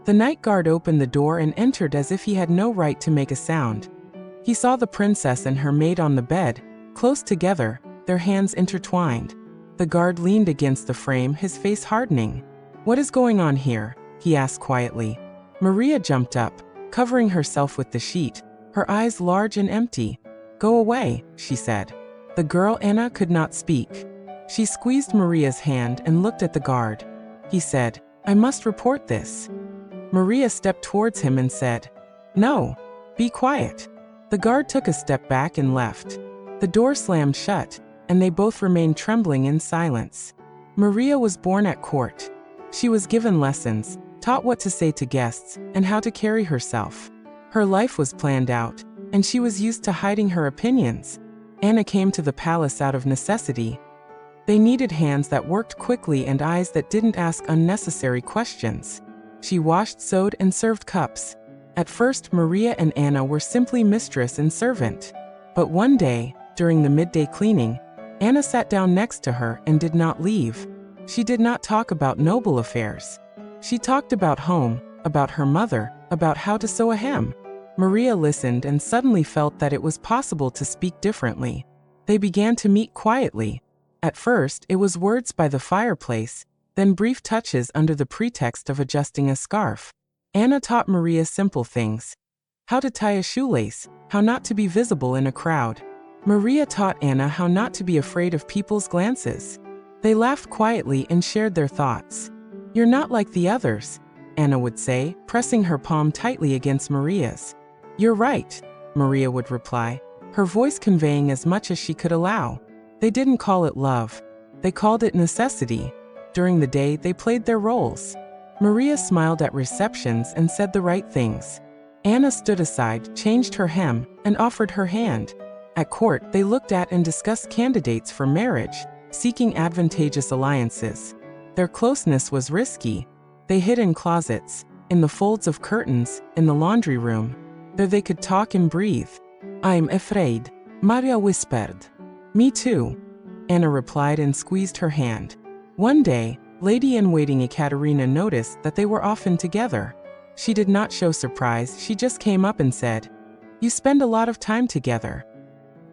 The night guard opened the door and entered as if he had no right to make a sound. He saw the princess and her maid on the bed, close together, their hands intertwined. The guard leaned against the frame, his face hardening. "What is going on here?" he asked quietly. Maria jumped up, covering herself with the sheet, her eyes large and empty. "Go away," she said. The girl Anna could not speak. She squeezed Maria's hand and looked at the guard. He said, "I must report this." Maria stepped towards him and said, "No, be quiet." The guard took a step back and left. The door slammed shut, and they both remained trembling in silence. Maria was born at court. She was given lessons, taught what to say to guests, and how to carry herself. Her life was planned out, and she was used to hiding her opinions. Anna came to the palace out of necessity. They needed hands that worked quickly and eyes that didn't ask unnecessary questions. She washed, sewed, and served cups. At first, Maria and Anna were simply mistress and servant. But one day, during the midday cleaning, Anna sat down next to her and did not leave. She did not talk about noble affairs. She talked about home, about her mother, about how to sew a hem. Maria listened and suddenly felt that it was possible to speak differently. They began to meet quietly. At first, it was words by the fireplace, then brief touches under the pretext of adjusting a scarf. Anna taught Maria simple things: how to tie a shoelace, how not to be visible in a crowd. Maria taught Anna how not to be afraid of people's glances. They laughed quietly and shared their thoughts. "You're not like the others," Anna would say, pressing her palm tightly against Maria's. "You're right," Maria would reply, her voice conveying as much as she could allow. They didn't call it love. They called it necessity. During the day, they played their roles. Maria smiled at receptions and said the right things. Anna stood aside, changed her hem, and offered her hand. At court, they looked at and discussed candidates for marriage, seeking advantageous alliances. Their closeness was risky. They hid in closets, in the folds of curtains, in the laundry room. There they could talk and breathe. "I'm afraid," Maria whispered. "Me too," Anna replied and squeezed her hand. One day, Lady-in-Waiting Ekaterina noticed that they were often together. She did not show surprise, she just came up and said, "You spend a lot of time together."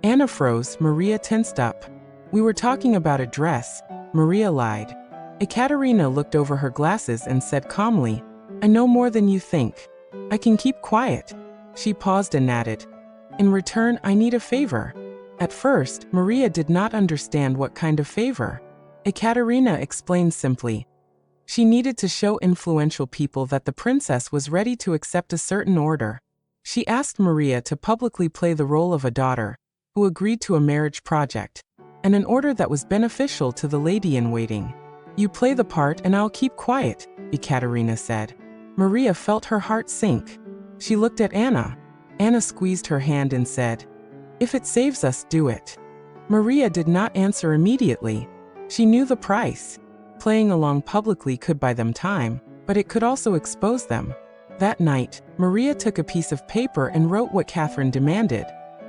Anna froze, Maria tensed up. "We were talking about a dress," Maria lied. Ekaterina looked over her glasses and said calmly, "I know more than you think. I can keep quiet." She paused and added, "In return, I need a favor." At first, Maria did not understand what kind of favor. Ekaterina explained simply. She needed to show influential people that the princess was ready to accept a certain order. She asked Maria to publicly play the role of a daughter, who agreed to a marriage project, and an order that was beneficial to the lady-in-waiting. "You play the part and I'll keep quiet," Ekaterina said. Maria felt her heart sink. She looked at Anna. Anna squeezed her hand and said, "If it saves us, do it." Maria did not answer immediately. She knew the price. Playing along publicly could buy them time, but it could also expose them. That night, Maria took a piece of paper and wrote what Catherine demanded.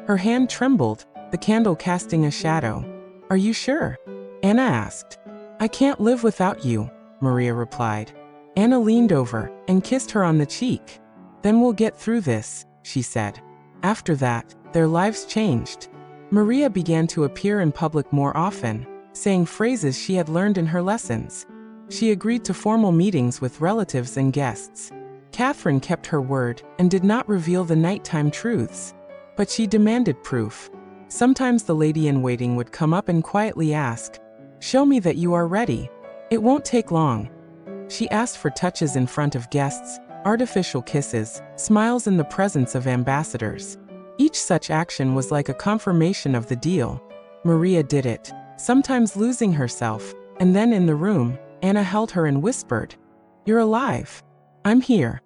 Her hand trembled, the candle casting a shadow. "Are you sure?" Anna asked. "I can't live without you," Maria replied. Anna leaned over and kissed her on the cheek. "Then we'll get through this," she said. After that, their lives changed. Maria began to appear in public more often, saying phrases she had learned in her lessons. She agreed to formal meetings with relatives and guests. Catherine kept her word and did not reveal the nighttime truths. But she demanded proof. Sometimes the lady-in-waiting would come up and quietly ask, "Show me that you are ready. It won't take long." She asked for touches in front of guests, artificial kisses, smiles in the presence of ambassadors. Each such action was like a confirmation of the deal. Maria did it, sometimes losing herself, and then in the room, Anna held her and whispered, "You're alive. I'm here."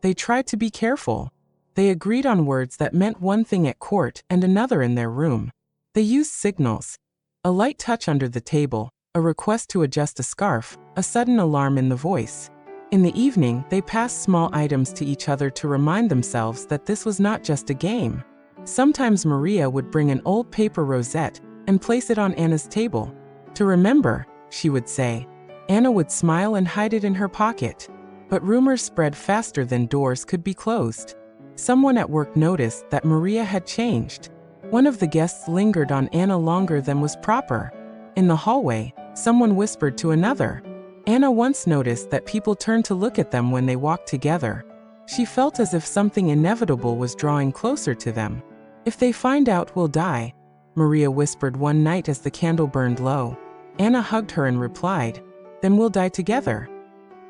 They tried to be careful. They agreed on words that meant one thing at court and another in their room. They used signals. A light touch under the table, a request to adjust a scarf, a sudden alarm in the voice. In the evening, they passed small items to each other to remind themselves that this was not just a game. Sometimes Maria would bring an old paper rosette and place it on Anna's table. "To remember," she would say. Anna would smile and hide it in her pocket. But rumors spread faster than doors could be closed. Someone at work noticed that Maria had changed. One of the guests lingered on Anna longer than was proper. In the hallway, someone whispered to another. Anna once noticed that people turned to look at them when they walked together. She felt as if something inevitable was drawing closer to them. "If they find out, we'll die," Maria whispered one night as the candle burned low. Anna hugged her and replied, "Then we'll die together."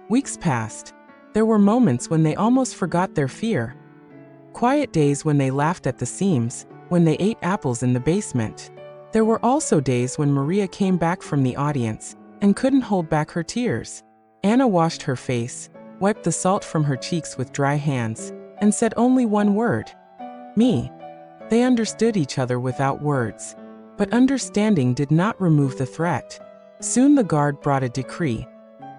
Weeks passed. There were moments when they almost forgot their fear. Quiet days when they laughed at the seams, when they ate apples in the basement. There were also days when Maria came back from the audience and couldn't hold back her tears. Anna washed her face, wiped the salt from her cheeks with dry hands, and said only one word: "Me." They understood each other without words. But understanding did not remove the threat. Soon the guard brought a decree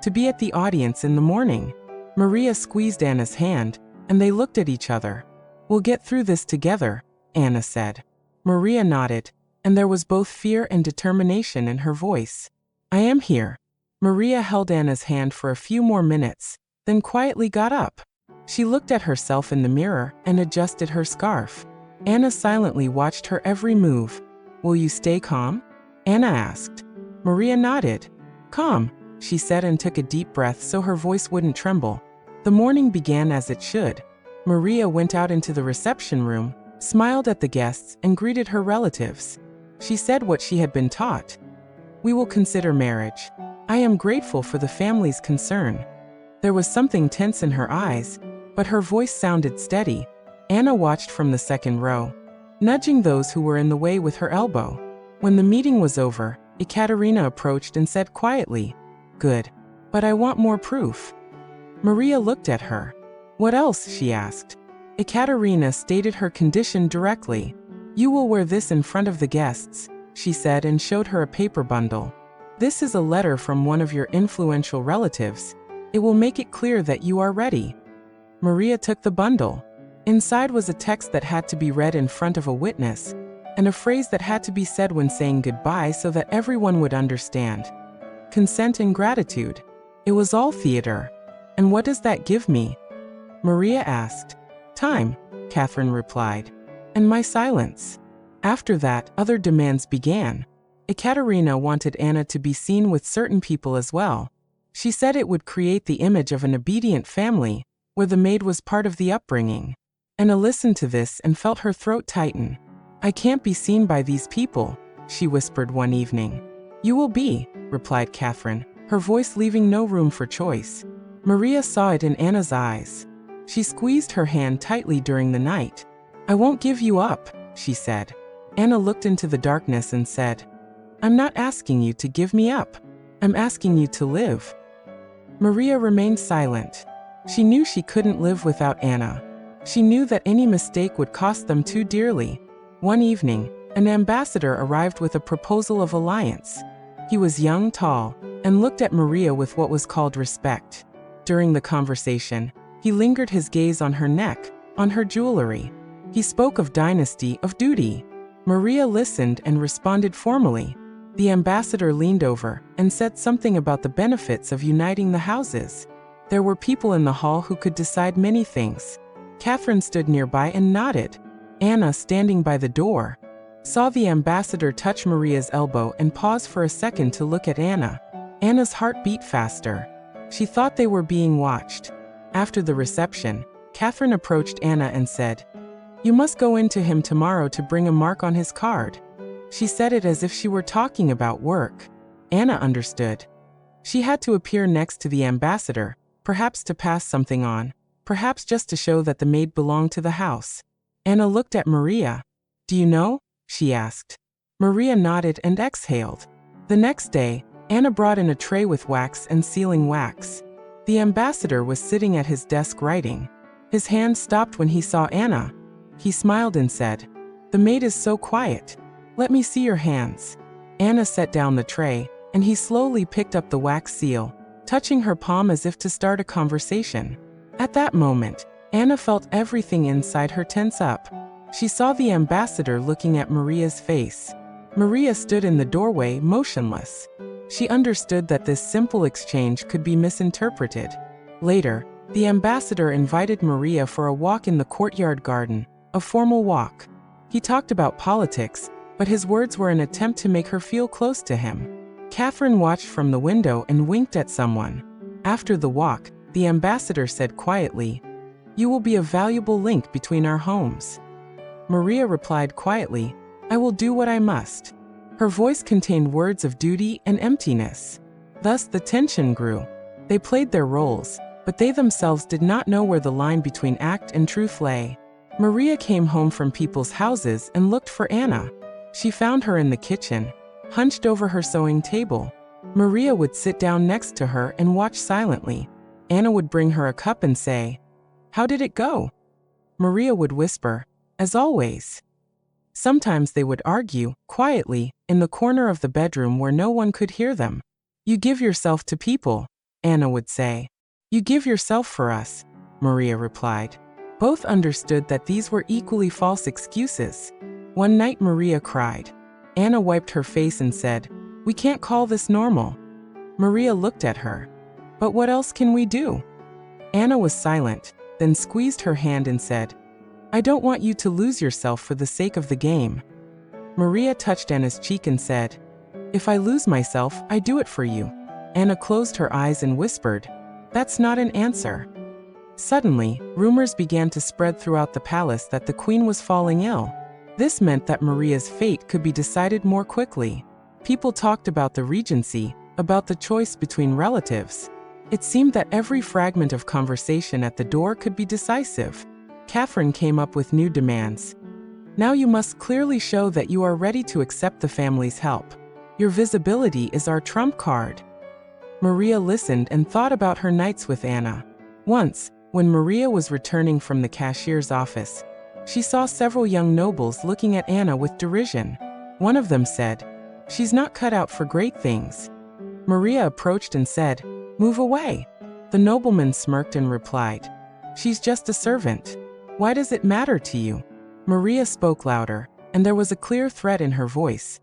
to be at the audience in the morning. Maria squeezed Anna's hand, and they looked at each other. "We'll get through this together," Anna said. Maria nodded, and there was both fear and determination in her voice. "I am here." Maria held Anna's hand for a few more minutes, then quietly got up. She looked at herself in the mirror and adjusted her scarf. Anna silently watched her every move. "Will you stay calm?" Anna asked. Maria nodded. "Calm," she said, and took a deep breath so her voice wouldn't tremble. The morning began as it should. Maria went out into the reception room, smiled at the guests, and greeted her relatives. She said what she had been taught. "We will consider marriage. I am grateful for the family's concern." There was something tense in her eyes, but her voice sounded steady. Anna watched from the second row, nudging those who were in the way with her elbow. When the meeting was over, Ekaterina approached and said quietly, "Good. But I want more proof." Maria looked at her. "What else?" she asked. Ekaterina stated her condition directly. "You will wear this in front of the guests," she said, and showed her a paper bundle. "This is a letter from one of your influential relatives. It will make it clear that you are ready." Maria took the bundle. Inside was a text that had to be read in front of a witness, and a phrase that had to be said when saying goodbye so that everyone would understand. Consent and gratitude. It was all theater. "And what does that give me?" Maria asked. "Time," Catherine replied. "And my silence." After that, other demands began. Ekaterina wanted Anna to be seen with certain people as well. She said it would create the image of an obedient family, where the maid was part of the upbringing. Anna listened to this and felt her throat tighten. "I can't be seen by these people," she whispered one evening. "You will be," replied Catherine, her voice leaving no room for choice. Maria saw it in Anna's eyes. She squeezed her hand tightly during the night. "I won't give you up," she said. Anna looked into the darkness and said, "I'm not asking you to give me up. I'm asking you to live." Maria remained silent. She knew she couldn't live without Anna. She knew that any mistake would cost them too dearly. One evening, an ambassador arrived with a proposal of alliance. He was young, tall, and looked at Maria with what was called respect. During the conversation, he lingered his gaze on her neck, on her jewelry. He spoke of dynasty, of duty. Maria listened and responded formally. The ambassador leaned over and said something about the benefits of uniting the houses. There were people in the hall who could decide many things. Catherine stood nearby and nodded. Anna, standing by the door, saw the ambassador touch Maria's elbow and pause for a second to look at Anna. Anna's heart beat faster. She thought they were being watched. After the reception, Catherine approached Anna and said, "You must go in to him tomorrow to bring a mark on his card." She said it as if she were talking about work. Anna understood. She had to appear next to the ambassador, perhaps to pass something on, perhaps just to show that the maid belonged to the house. Anna looked at Maria. "Do you know?" she asked. Maria nodded and exhaled. The next day, Anna brought in a tray with wax and sealing wax. The ambassador was sitting at his desk writing. His hand stopped when he saw Anna. He smiled and said, "The maid is so quiet. Let me see your hands." Anna set down the tray, and he slowly picked up the wax seal, touching her palm as if to start a conversation. At that moment, Anna felt everything inside her tense up. She saw the ambassador looking at Maria's face. Maria stood in the doorway, motionless. She understood that this simple exchange could be misinterpreted. Later, The ambassador invited Maria for a walk in the courtyard garden, a formal walk. He talked about politics, but his words were an attempt to make her feel close to him. Catherine watched from the window and winked at someone. After the walk, the ambassador said quietly, "You will be a valuable link between our homes." Maria replied quietly, "I will do what I must." Her voice contained words of duty and emptiness. Thus the tension grew. They played their roles, but they themselves did not know where the line between act and truth lay. Maria came home from people's houses and looked for Anna. She found her in the kitchen, hunched over her sewing table. Maria would sit down next to her and watch silently. Anna would bring her a cup and say, "How did it go?" Maria would whisper, "As always." Sometimes they would argue, quietly, in the corner of the bedroom where no one could hear them. "You give yourself to people," Anna would say. "You give yourself for us," Maria replied. Both understood that these were equally false excuses. One night Maria cried. Anna wiped her face and said, "We can't call this normal." Maria looked at her. "But what else can we do?" Anna was silent, then squeezed her hand and said, "I don't want you to lose yourself for the sake of the game." Maria touched Anna's cheek and said, "If I lose myself, I do it for you." Anna closed her eyes and whispered, "That's not an answer." Suddenly, rumors began to spread throughout the palace that the queen was falling ill. This meant that Maria's fate could be decided more quickly. People talked about the regency, about the choice between relatives. It seemed that every fragment of conversation at the door could be decisive. Catherine came up with new demands. "Now you must clearly show that you are ready to accept the family's help. Your visibility is our trump card." Maria listened and thought about her nights with Anna. Once, when Maria was returning from the cashier's office, she saw several young nobles looking at Anna with derision. One of them said, "She's not cut out for great things." Maria approached and said, "Move away." The nobleman smirked and replied, "She's just a servant. Why does it matter to you?" Maria spoke louder, and there was a clear threat in her voice.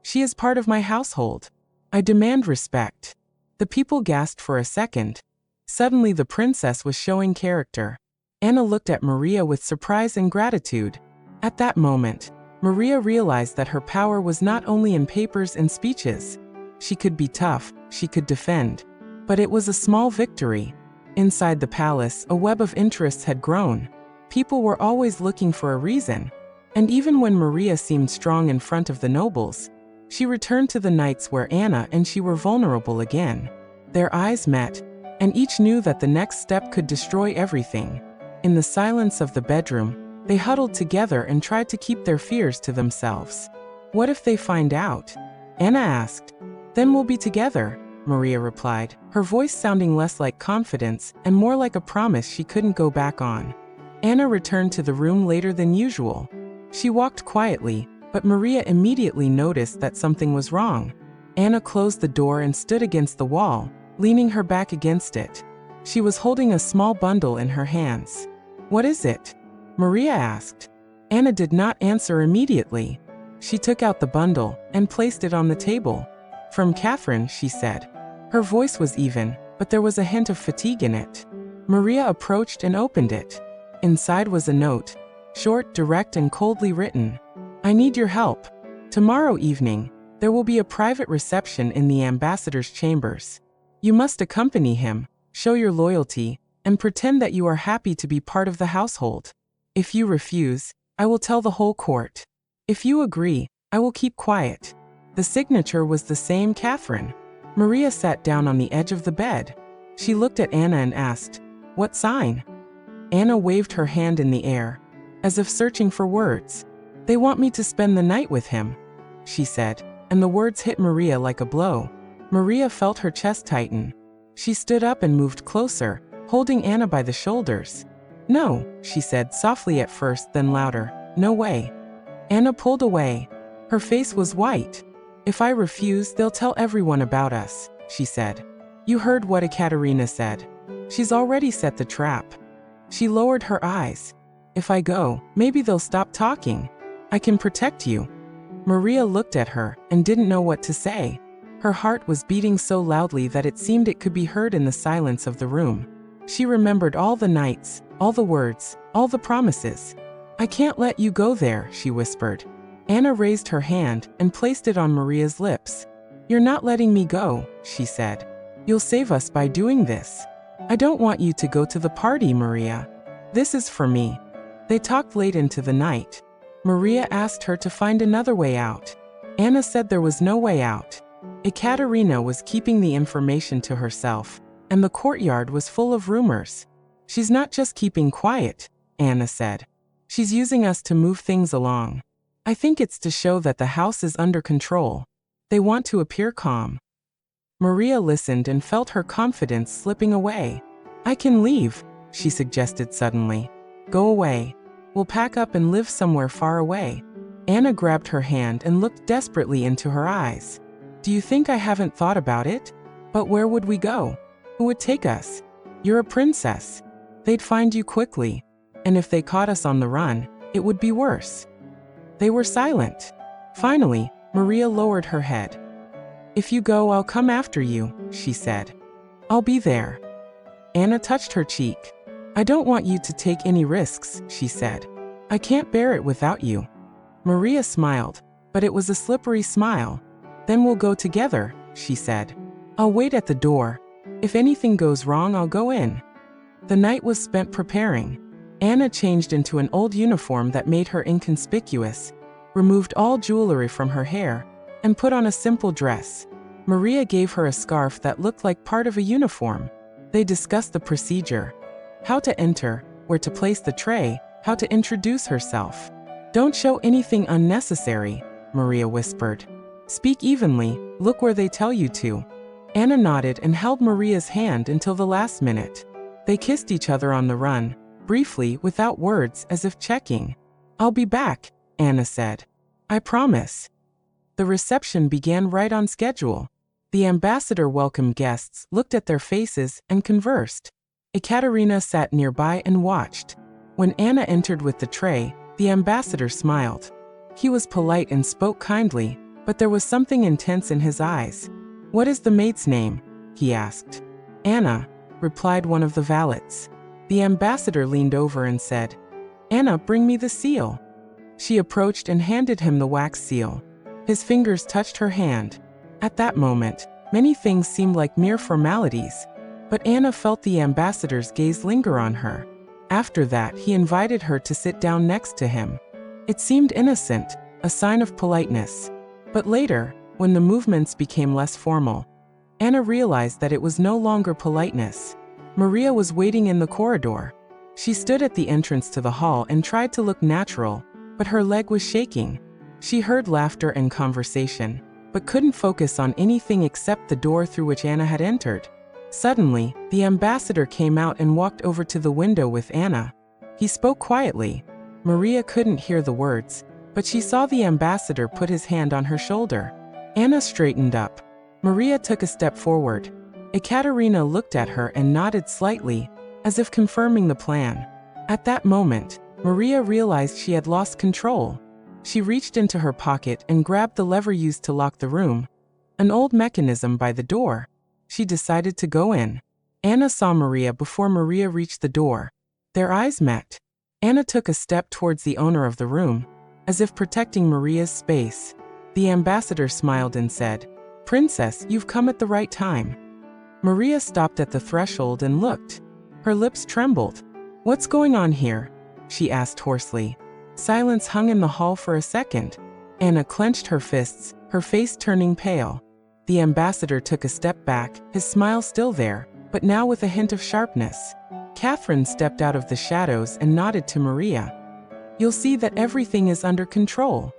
"She is part of my household. I demand respect." The people gasped for a second. Suddenly the princess was showing character. Anna looked at Maria with surprise and gratitude. At that moment, Maria realized that her power was not only in papers and speeches. She could be tough, she could defend. But it was a small victory. Inside the palace, a web of interests had grown. People were always looking for a reason. And even when Maria seemed strong in front of the nobles, she returned to the nights where Anna and she were vulnerable again. Their eyes met, and each knew that the next step could destroy everything. In the silence of the bedroom, they huddled together and tried to keep their fears to themselves. "What if they find out?" Anna asked. "Then we'll be together," Maria replied, her voice sounding less like confidence and more like a promise she couldn't go back on. Anna returned to the room later than usual. She walked quietly, but Maria immediately noticed that something was wrong. Anna closed the door and stood against the wall, leaning her back against it. She was holding a small bundle in her hands. "What is it?" Maria asked. Anna did not answer immediately. She took out the bundle and placed it on the table. "From Catherine," she said. Her voice was even, but there was a hint of fatigue in it. Maria approached and opened it. Inside was a note, short, direct, and coldly written. "I need your help. Tomorrow evening, there will be a private reception in the ambassador's chambers. You must accompany him, show your loyalty, and pretend that you are happy to be part of the household. If you refuse, I will tell the whole court. If you agree, I will keep quiet." The signature was the same Catherine. Maria sat down on the edge of the bed. She looked at Anna and asked, "What sign?" Anna waved her hand in the air, as if searching for words. "They want me to spend the night with him," she said, and the words hit Maria like a blow. Maria felt her chest tighten. She stood up and moved closer, holding Anna by the shoulders. "No," she said softly at first, then louder, "No way." Anna pulled away. Her face was white. "If I refuse, they'll tell everyone about us," she said. "You heard what Ekaterina said. She's already set the trap." She lowered her eyes. "If I go, maybe they'll stop talking. I can protect you." Maria looked at her and didn't know what to say. Her heart was beating so loudly that it seemed it could be heard in the silence of the room. She remembered all the nights, all the words, all the promises. "I can't let you go there," she whispered. Anna raised her hand and placed it on Maria's lips. "You're not letting me go," she said. "You'll save us by doing this. I don't want you to go to the party, Maria. This is for me." They talked late into the night. Maria asked her to find another way out. Anna said there was no way out. Ekaterina was keeping the information to herself, and the courtyard was full of rumors. "She's not just keeping quiet," Anna said. "She's using us to move things along. I think it's to show that the house is under control. They want to appear calm." Maria listened and felt her confidence slipping away. "I can leave," she suggested suddenly. "Go away. We'll pack up and live somewhere far away." Anna grabbed her hand and looked desperately into her eyes. "Do you think I haven't thought about it? But where would we go? Who would take us? You're a princess. They'd find you quickly. And if they caught us on the run, it would be worse." They were silent. Finally, Maria lowered her head. "If you go, I'll come after you," she said. "I'll be there." Anna touched her cheek. "I don't want you to take any risks," she said. "I can't bear it without you." Maria smiled, but it was a slippery smile. "Then we'll go together," she said. "I'll wait at the door. If anything goes wrong, I'll go in." The night was spent preparing. Anna changed into an old uniform that made her inconspicuous, removed all jewelry from her hair, and put on a simple dress. Maria gave her a scarf that looked like part of a uniform. They discussed the procedure. How to enter, where to place the tray, how to introduce herself. "Don't show anything unnecessary," Maria whispered. "Speak evenly, look where they tell you to." Anna nodded and held Maria's hand until the last minute. They kissed each other on the run, briefly, without words, as if checking. "I'll be back," Anna said. "I promise." The reception began right on schedule. The ambassador welcomed guests, looked at their faces, and conversed. Ekaterina sat nearby and watched. When Anna entered with the tray, the ambassador smiled. He was polite and spoke kindly, but there was something intense in his eyes. "What is the maid's name?" he asked. "Anna," replied one of the valets. The ambassador leaned over and said, "Anna, bring me the seal." She approached and handed him the wax seal. His fingers touched her hand. At that moment, many things seemed like mere formalities, but Anna felt the ambassador's gaze linger on her. After that, he invited her to sit down next to him. It seemed innocent, a sign of politeness. But later, when the movements became less formal, Anna realized that it was no longer politeness. Maria was waiting in the corridor. She stood at the entrance to the hall and tried to look natural, but her leg was shaking. She heard laughter and conversation, but couldn't focus on anything except the door through which Anna had entered. Suddenly, the ambassador came out and walked over to the window with Anna. He spoke quietly. Maria couldn't hear the words, but she saw the ambassador put his hand on her shoulder. Anna straightened up. Maria took a step forward. Ekaterina looked at her and nodded slightly, as if confirming the plan. At that moment, Maria realized she had lost control. She reached into her pocket and grabbed the lever used to lock the room, an old mechanism by the door. She decided to go in. Anna saw Maria before Maria reached the door. Their eyes met. Anna took a step towards the owner of the room, as if protecting Maria's space. The ambassador smiled and said, "Princess, you've come at the right time." Maria stopped at the threshold and looked. Her lips trembled. "What's going on here?" she asked hoarsely. Silence hung in the hall for a second. Anna clenched her fists, her face turning pale. The ambassador took a step back, his smile still there, but now with a hint of sharpness. Catherine stepped out of the shadows and nodded to Maria. "You'll see that everything is under control."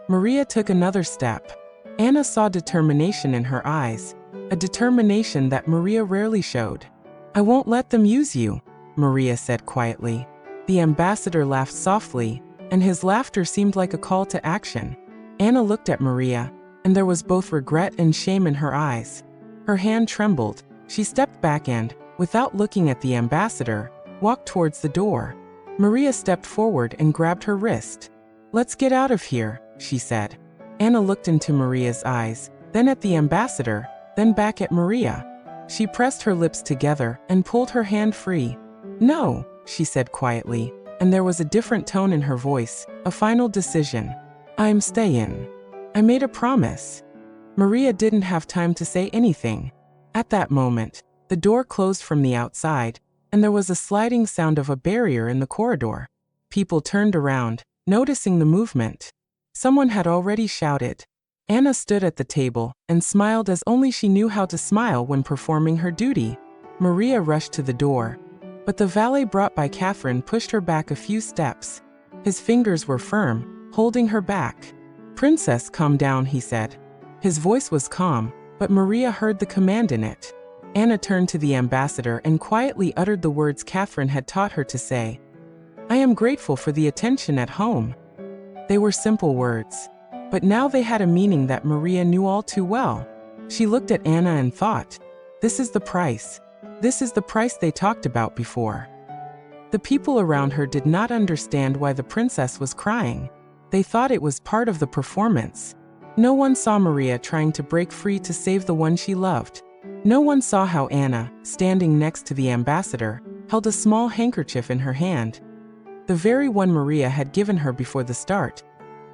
Maria took another step. Anna saw determination in her eyes, a determination that Maria rarely showed. "I won't let them use you," Maria said quietly. The ambassador laughed softly, and his laughter seemed like a call to action. Anna looked at Maria, and there was both regret and shame in her eyes. Her hand trembled. She stepped back and, without looking at the ambassador, walked towards the door. Maria stepped forward and grabbed her wrist. "Let's get out of here," she said. Anna looked into Maria's eyes, then at the ambassador, then back at Maria. She pressed her lips together and pulled her hand free. "No," she said quietly, and there was a different tone in her voice, a final decision. "I'm staying. I made a promise." Maria didn't have time to say anything. At that moment, the door closed from the outside, and there was a sliding sound of a barrier in the corridor. People turned around, noticing the movement. Someone had already shouted. Anna stood at the table and smiled as only she knew how to smile when performing her duty. Maria rushed to the door, but the valet brought by Catherine pushed her back a few steps. His fingers were firm, holding her back. "Princess, calm down," he said. His voice was calm, but Maria heard the command in it. Anna turned to the ambassador and quietly uttered the words Catherine had taught her to say. "I am grateful for the attention at home." They were simple words, but now they had a meaning that Maria knew all too well. She looked at Anna and thought, "This is the price. This is the price they talked about before." The people around her did not understand why the princess was crying. They thought it was part of the performance. No one saw Maria trying to break free to save the one she loved. No one saw how Anna, standing next to the ambassador, held a small handkerchief in her hand, the very one Maria had given her before the start,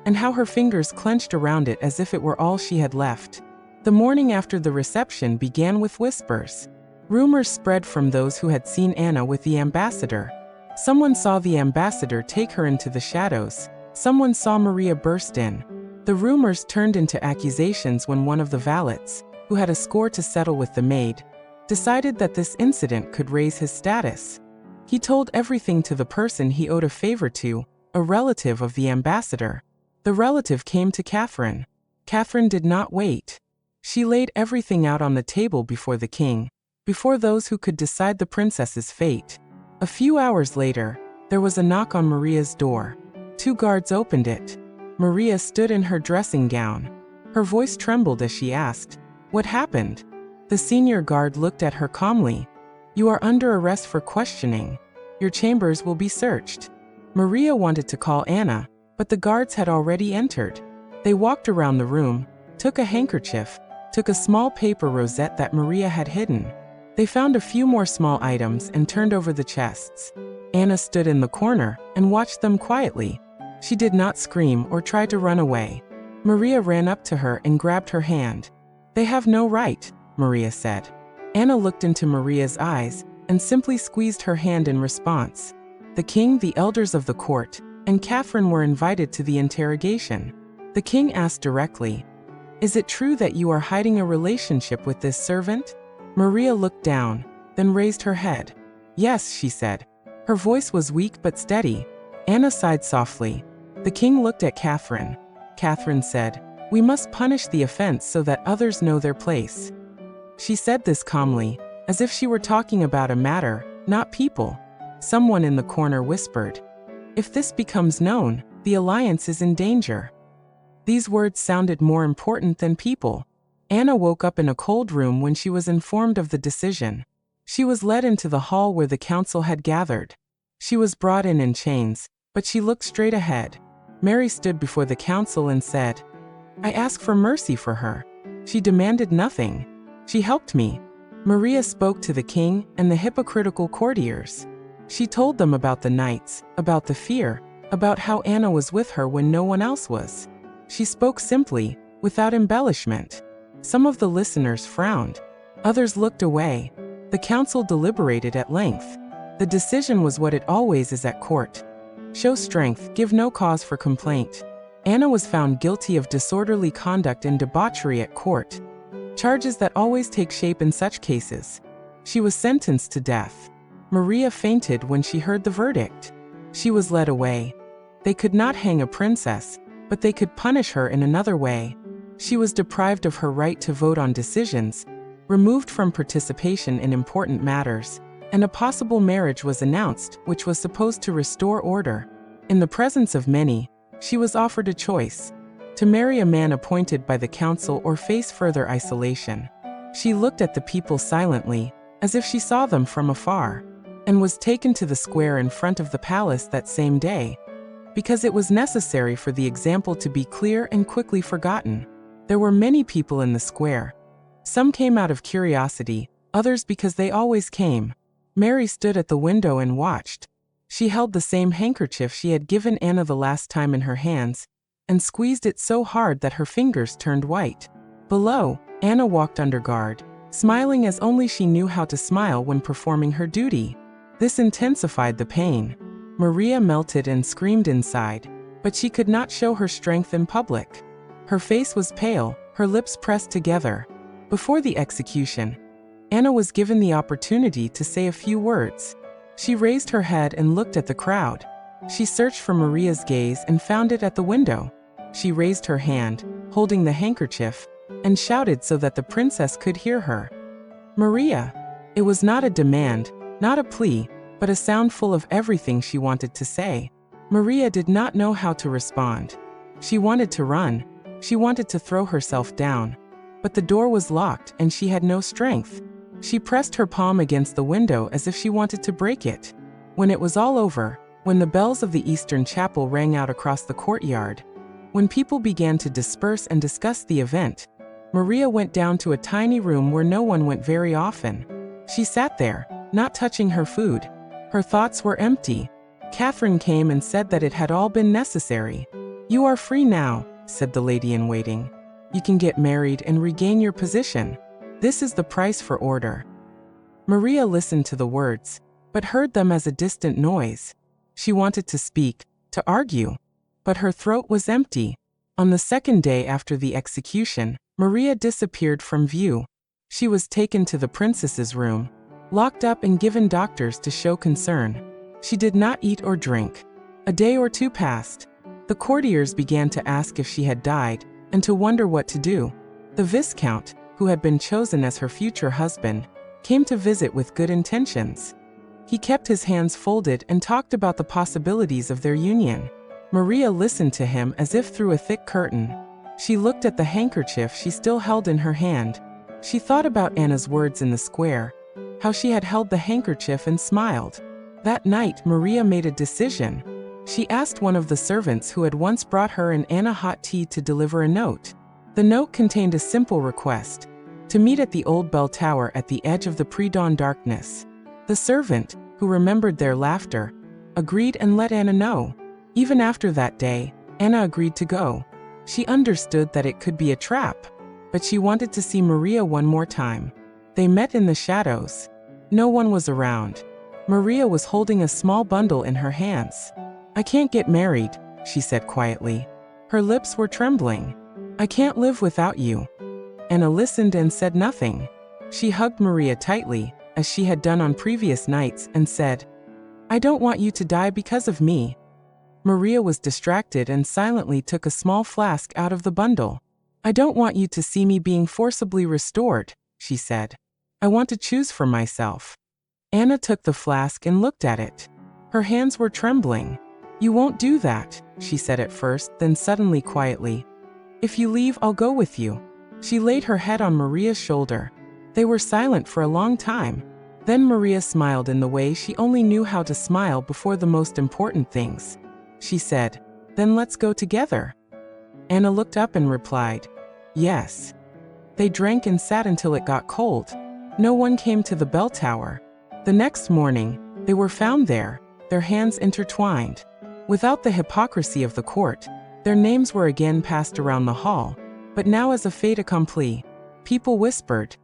and how her fingers clenched around it as if it were all she had left. The morning after the reception began with whispers. Rumors spread from those who had seen Anna with the ambassador. Someone saw the ambassador take her into the shadows. Someone saw Maria burst in. The rumors turned into accusations when one of the valets, who had a score to settle with the maid, decided that this incident could raise his status. He told everything to the person he owed a favor to, a relative of the ambassador. The relative came to Catherine. Catherine did not wait. She laid everything out on the table before the king, before those who could decide the princess's fate. A few hours later, there was a knock on Maria's door. 2 guards opened it. Maria stood in her dressing gown. Her voice trembled as she asked, "What happened?" The senior guard looked at her calmly. "You are under arrest for questioning. Your chambers will be searched." Maria wanted to call Anna, but the guards had already entered. They walked around the room, took a handkerchief, took a small paper rosette that Maria had hidden. They found a few more small items and turned over the chests. Anna stood in the corner and watched them quietly. She did not scream or try to run away. Maria ran up to her and grabbed her hand. "They have no right," Maria said. Anna looked into Maria's eyes and simply squeezed her hand in response. The king, the elders of the court, and Catherine were invited to the interrogation. The king asked directly, "Is it true that you are hiding a relationship with this servant?" Maria looked down, then raised her head. "Yes," she said. Her voice was weak but steady. Anna sighed softly. The king looked at Catherine. Catherine said, "We must punish the offense so that others know their place." She said this calmly, as if she were talking about a matter, not people. Someone in the corner whispered, "If this becomes known, the alliance is in danger." These words sounded more important than people. Anna woke up in a cold room when she was informed of the decision. She was led into the hall where the council had gathered. She was brought in chains, but she looked straight ahead. Mary stood before the council and said, "I ask for mercy for her. She demanded nothing. She helped me." Maria spoke to the king and the hypocritical courtiers. She told them about the nights, about the fear, about how Anna was with her when no one else was. She spoke simply, without embellishment. Some of the listeners frowned. Others looked away. The council deliberated at length. The decision was what it always is at court. Show strength, give no cause for complaint. Anna was found guilty of disorderly conduct and debauchery at court, charges that always take shape in such cases. She was sentenced to death. Maria fainted when she heard the verdict. She was led away. They could not hang a princess, but they could punish her in another way. She was deprived of her right to vote on decisions, removed from participation in important matters, and a possible marriage was announced, which was supposed to restore order. In the presence of many, she was offered a choice: to marry a man appointed by the council or face further isolation. She looked at the people silently, as if she saw them from afar, and was taken to the square in front of the palace that same day, because it was necessary for the example to be clear and quickly forgotten. There were many people in the square. Some came out of curiosity, others because they always came. Mary stood at the window and watched. She held the same handkerchief she had given Anna the last time in her hands, and squeezed it so hard that her fingers turned white. Below, Anna walked under guard, smiling as only she knew how to smile when performing her duty. This intensified the pain. Maria melted and screamed inside, but she could not show her strength in public. Her face was pale, her lips pressed together. Before the execution, Anna was given the opportunity to say a few words. She raised her head and looked at the crowd. She searched for Maria's gaze and found it at the window. She raised her hand, holding the handkerchief, and shouted so that the princess could hear her. "Maria!" It was not a demand, not a plea, but a sound full of everything she wanted to say. Maria did not know how to respond. She wanted to run. She wanted to throw herself down. But the door was locked and she had no strength. She pressed her palm against the window as if she wanted to break it. When it was all over, when the bells of the Eastern Chapel rang out across the courtyard, when people began to disperse and discuss the event, Maria went down to a tiny room where no one went very often. She sat there, not touching her food. Her thoughts were empty. Catherine came and said that it had all been necessary. "You are free now," said the lady-in-waiting. "You can get married and regain your position. This is the price for order." Maria listened to the words, but heard them as a distant noise. She wanted to speak, to argue, but her throat was empty. On the second day after the execution, Maria disappeared from view. She was taken to the princess's room, locked up and given doctors to show concern. She did not eat or drink. A day or two passed. The courtiers began to ask if she had died, and to wonder what to do. The Viscount, who had been chosen as her future husband, came to visit with good intentions. He kept his hands folded and talked about the possibilities of their union. Maria listened to him as if through a thick curtain. She looked at the handkerchief she still held in her hand. She thought about Anna's words in the square, how she had held the handkerchief and smiled. That night, Maria made a decision. She asked one of the servants who had once brought her and Anna hot tea to deliver a note. The note contained a simple request: to meet at the old bell tower at the edge of the pre-dawn darkness. The servant, who remembered their laughter, agreed and let Anna know. Even after that day, Anna agreed to go. She understood that it could be a trap, but she wanted to see Maria one more time. They met in the shadows. No one was around. Maria was holding a small bundle in her hands. "I can't get married," she said quietly. Her lips were trembling. "I can't live without you." Anna listened and said nothing. She hugged Maria tightly, as she had done on previous nights, and said, "I don't want you to die because of me." Maria was distracted and silently took a small flask out of the bundle. "I don't want you to see me being forcibly restored," she said. "I want to choose for myself." Anna took the flask and looked at it. Her hands were trembling. "You won't do that," she said at first, then suddenly quietly, "If you leave, I'll go with you." She laid her head on Maria's shoulder. They were silent for a long time. Then Maria smiled in the way she only knew how to smile before the most important things. She said, "Then let's go together." Anna looked up and replied, "Yes." They drank and sat until it got cold. No one came to the bell tower. The next morning, they were found there, their hands intertwined. Without the hypocrisy of the court, their names were again passed around the hall, but now as a fait accompli. People whispered.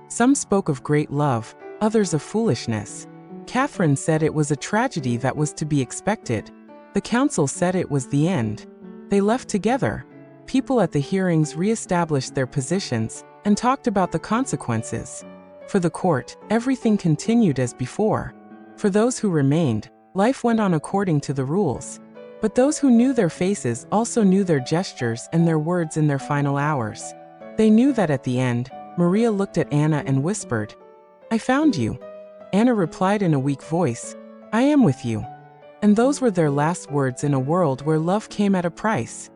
Some spoke of great love, others of foolishness. Catherine said it was a tragedy that was to be expected. The council said it was the end. They left together. People at the hearings re-established their positions and talked about the consequences. For the court, everything continued as before. For those who remained, life went on according to the rules. But those who knew their faces also knew their gestures and their words in their final hours. They knew that at the end, Maria looked at Anna and whispered, "I found you." Anna replied in a weak voice, "I am with you." And those were their last words in a world where love came at a price.